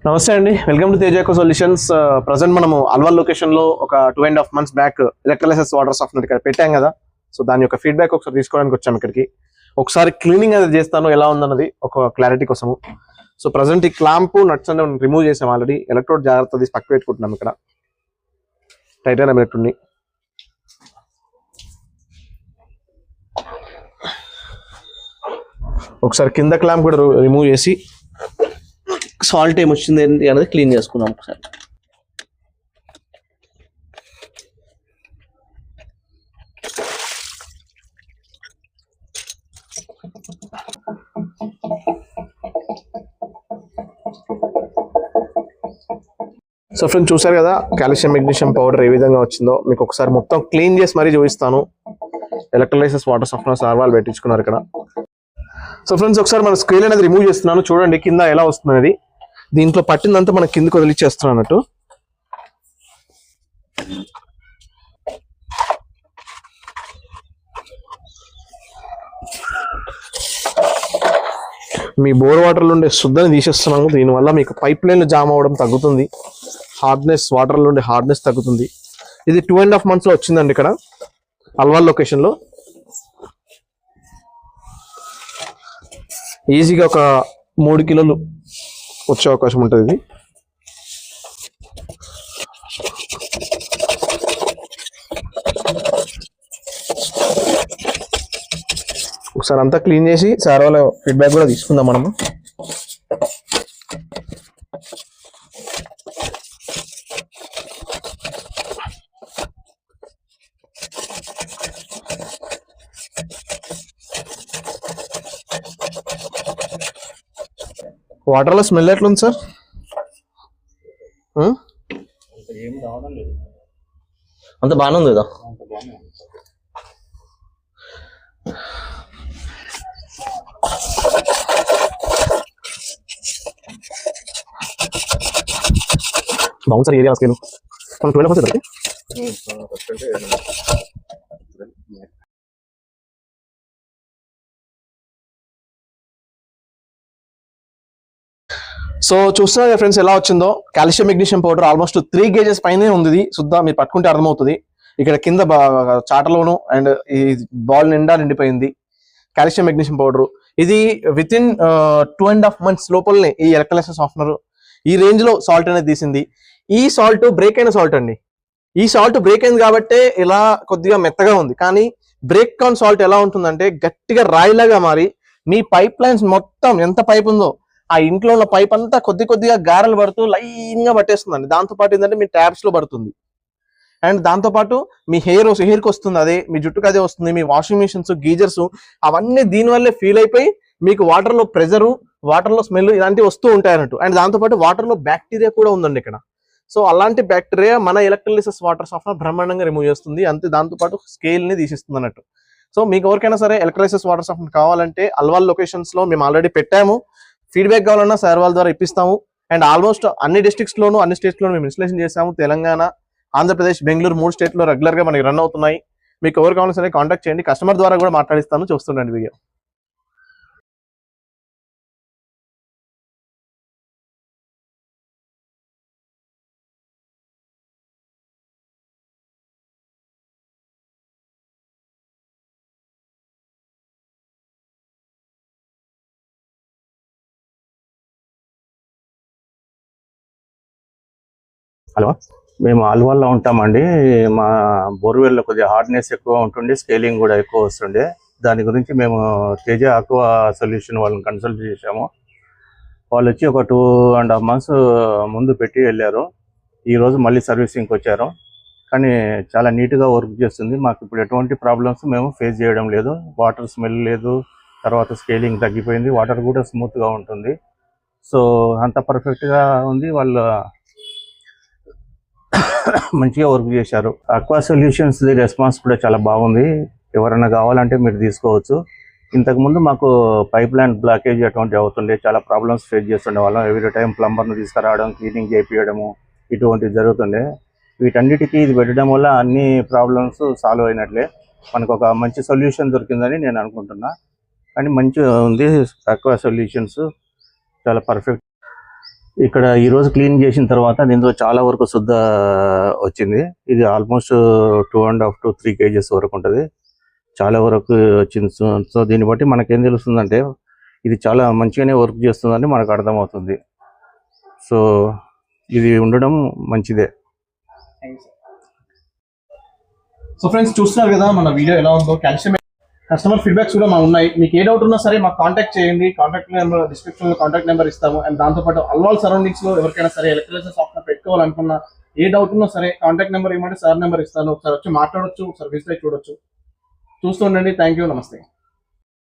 నమస్తే అండి, welcome to Teja eco solutions. Present మనము అల్వాల్ లొకేషన్ లో ఒక 2.5 months back electrolysis water software ఇక్కడ పెట్టాం కదా. సో దాని యొక్క ఫీడ్బ్యాక్ ఒకసారి తీసుకోవడానికి వచ్చాము ఇక్కడికి. ఒకసారి క్లీనింగ్ అది చేస్తాను ఎలా ఉందన్నది ఒక క్లారిటీ కోసము. సో ప్రజెంట్ ఈ క్లాంప్ నట్స్ అనే రిమూవ్ చేసాం ఆల్రెడీ. ఎలక్ట్రోడ్ జాగ్రత్త తీసి పక్క పెట్టుకుంటున్నాం ఇక్కడ టైటానియం ఎలక్ట్రోడ్ని. ఒకసారి కింద క్లాంప్ కూడా రిమూవ్ చేసి సాల్ట్ ఏమొచ్చింది ఏంటి అనేది క్లీన్ చేసుకున్నాం ఒకసారి. సో ఫ్రెండ్స్ చూసారు కదా కాల్షియం మెగ్నీషియం పౌడర్ ఏ విధంగా వచ్చిందో. మీకు ఒకసారి మొత్తం క్లీన్ చేసి మరీ చూపిస్తాను. ఎలక్ట్రోలైసిస్ వాటర్ సాఫ్ట్వేర్ సార్వాల్ పెట్టించుకున్నారు ఇక్కడ. సో ఫ్రెండ్స్ ఒకసారి మన స్క్రీన్ అనేది రిమూవ్ చేస్తున్నాను, చూడండి కింద ఎలా వస్తుంది అనేది. దీంట్లో పట్టిందంతా మనం కిందకి వదిలిచ్చేస్తున్నాం అన్నట్టు. మీ బోర్ వాటర్లో ఉండే శుద్ధని తీసేస్తున్నాము. దీనివల్ల మీకు పైప్ లైన్లు జామ్ అవ్వడం తగ్గుతుంది, హార్డ్నెస్ వాటర్లో ఉండే హార్డ్నెస్ తగ్గుతుంది. ఇది 2.5 months లో వచ్చిందండి ఇక్కడ అల్వాల్ లొకేషన్లో. ఈజీగా ఒక 3 kilos వచ్చే అవకాశం ఉంటుంది ఇది. ఒకసారి అంతా క్లీన్ చేసి సార్ వాళ్ళ ఫీడ్బ్యాక్ కూడా తీసుకుందాం మనము. వాటర్లో స్మెల్ ఎట్లుంది సార్? అంత బాగానే ఉంది కదా. బాగుంది సార్ ఏరియా స్కేల్. మనం 12 months సో చూస్తున్నారు ఫ్రెండ్స్ ఎలా వచ్చిందో. Calcium magnesium powder almost 3 kgs పైనే ఉంది. శుద్ధ మీరు పట్టుకుంటే అర్థమవుతుంది. ఇక్కడ కింద చాటలోను అండ్ ఈ బాల్ నిండా నిండిపోయింది కాల్షియం మెగ్నీషియం పౌడర్. ఇది విత్ ఇన్ 2.5 months లోపలనే ఈ ఎలక్ట్రోలైసిస్ సాఫ్ట్వేర్ ఈ రేంజ్ లో సాల్ట్ అనేది తీసింది. ఈ సాల్ట్ బ్రేక్ అయిన సాల్ట్ అండి. ఈ సాల్ట్ బ్రేక్ అయింది కాబట్టి ఇలా కొద్దిగా మెత్తగా ఉంది. కానీ బ్రేక్ కాన్ సాల్ట్ ఎలా ఉంటుందంటే గట్టిగా రాయిలాగా మారి మీ పైప్ లైన్స్ మొత్తం ఎంత పైప్ ఉందో ఆ ఇంట్లో ఉన్న పైప్ అంతా కొద్దిగా గారెలు పడుతూ లైన్ గా పట్టేస్తుందండి. దాంతోపాటు ఏంటంటే మీ ట్యాప్స్ లో పడుతుంది అండ్ దాంతోపాటు మీ హెయిర్కి వస్తుంది, అదే మీ జుట్టుకు అదే వస్తుంది. మీ వాషింగ్ మిషన్స్ గీజర్స్ అవన్నీ దీనివల్లే ఫీల్ అయిపోయి మీకు వాటర్లో ప్రెజరు వాటర్లో స్మెల్ ఇలాంటివి వస్తూ ఉంటాయి అన్నట్టు. అండ్ దాంతోపాటు వాటర్లో బ్యాక్టీరియా కూడా ఉందండి ఇక్కడ. సో అలాంటి బ్యాక్టీరియా మన ఎలక్ట్రోలైసిస్ వాటర్ సాఫ్ట్వేర్ బ్రహ్మాండంగా రిమూవ్ చేస్తుంది. అంతే దాంతోపాటు స్కేల్ ని తీసిస్తుంది అన్నట్టు. సో మీకు ఎవరికైనా సరే ఎలక్ట్రోలైసిస్ వాటర్ సాఫ్ట్వేర్ కావాలంటే అల్వాల్ లొకేషన్స్ లో మేము ఆల్రెడీ పెట్టాము. ఫీడ్బ్యాక్ కావాలన్నా సార్ వాళ్ళ ద్వారా ఇప్పిస్తాము. అండ్ ఆల్మోస్ట్ అన్ని డిస్ట్రిక్ట్స్ లోను అన్ని స్టేట్స్ లోను మేము ఇన్స్టలేషన్ చేసాము. తెలంగాణ, ఆంధ్రప్రదేశ్, బెంగళూరు 3 states లో రెగ్యులర్ గా మనకి రన్ అవుతున్నాయి. మీకు ఎవరు కావాలో సరే కాంటాక్ట్ చేయండి. కస్టమర్ ద్వారా కూడా మాట్లాడిస్తాను. చూస్తుండండి వీడియో. హలో, మేము అల్వాల్లో ఉంటామండి. మా బోర్వెల్లో కొద్దిగా హార్డ్నెస్ ఎక్కువ ఉంటుండే, స్కేలింగ్ కూడా ఎక్కువ వస్తుండే. దాని గురించి మేము తేజ ఆక్వా సొల్యూషన్ వాళ్ళని కన్సల్ట్ చేసాము. వాళ్ళు వచ్చి ఒక 2.5 months ముందు పెట్టి వెళ్ళారు. ఈరోజు మళ్ళీ సర్వీసింగ్కి వచ్చారు. కానీ చాలా నీట్గా వర్క్ చేస్తుంది. మాకు ఇప్పుడు ఎటువంటి ప్రాబ్లమ్స్ మేము ఫేస్ చేయడం లేదు. వాటర్ స్మెల్ లేదు, తర్వాత స్కేలింగ్ తగ్గిపోయింది, వాటర్ కూడా స్మూత్గా ఉంటుంది. సో అంత పర్ఫెక్ట్గా ఉంది. వాళ్ళు మంచిగా వర్క్ చేశారు. ఆక్వా సొల్యూషన్స్ రెస్పాన్స్ కూడా చాలా బాగుంది. ఎవరైనా కావాలంటే మీరు తీసుకోవచ్చు. ఇంతకుముందు మాకు పైప్ లైన్ బ్లాకేజ్ అటువంటి అవుతుండే, చాలా ప్రాబ్లమ్స్ ఫేస్ చేస్తుండే వాళ్ళం. ఎవ్రీ టైం ప్లంబర్ను తీసుకురావడం, క్లీనింగ్ చేయించడము ఇటువంటివి జరుగుతుండే. వీటన్నిటికీ ఇది పెట్టడం వల్ల అన్ని ప్రాబ్లమ్స్ సాల్వ్ అయినట్లే. మనకు ఒక మంచి సొల్యూషన్ దొరికిందని నేను అనుకుంటున్నా. కానీ మంచిగా ఉంది ఆక్వా సొల్యూషన్స్, చాలా పర్ఫెక్ట్. ఇక్కడ ఈ రోజు క్లీన్ చేసిన తర్వాత దీంట్లో చాలా వరకు శుద్ధ వచ్చింది. ఇది ఆల్మోస్ట్ 2.5 to 3 kgs వరకు ఉంటుంది. చాలా వరకు వచ్చింది. సో దీన్ని బట్టి మనకేం తెలుస్తుందంటే ఇది చాలా మంచిగానే వర్క్ చేస్తుందని మనకు అర్థమవుతుంది. సో ఇది ఉండడం మంచిదే. సో ఫ్రెండ్స్ చూస్తున్నారు కదా మన వీడియో ఎలా ఉందో. కాల్షియం కస్టమర్ ఫీడ్బ్యాక్స్ కూడా మా ఉన్నాయి. మీకు ఏ డౌట్ ఉన్నా సరే మాకు కాంటాక్ట్ చేయండి. కాంటాక్ట్ నెంబర్ డిస్క్రిప్షన్ లో కాంటాక్ట్ నెంబర్ ఇస్తాము. అండ్ దాంతోపాటు అల్వాల్ సరౌండింగ్స్ లో ఎవరికైనా సరే ఎలక్ట్రికల్ సాఫ్ట్వేర్ పెట్టుకోవాలనుకున్నా ఏ డౌట్ ఉన్నా సరే కాంటాక్ట్ నెంబర్ ఇవ్వమంటే సార్ నెంబర్ ఇస్తాను. ఒకసారి వచ్చి మాట్లాడొచ్చు, ఒకసారి విజిట్ అయి చూడొచ్చు. చూస్తూ ఉండండి. Thank you. నమస్తే.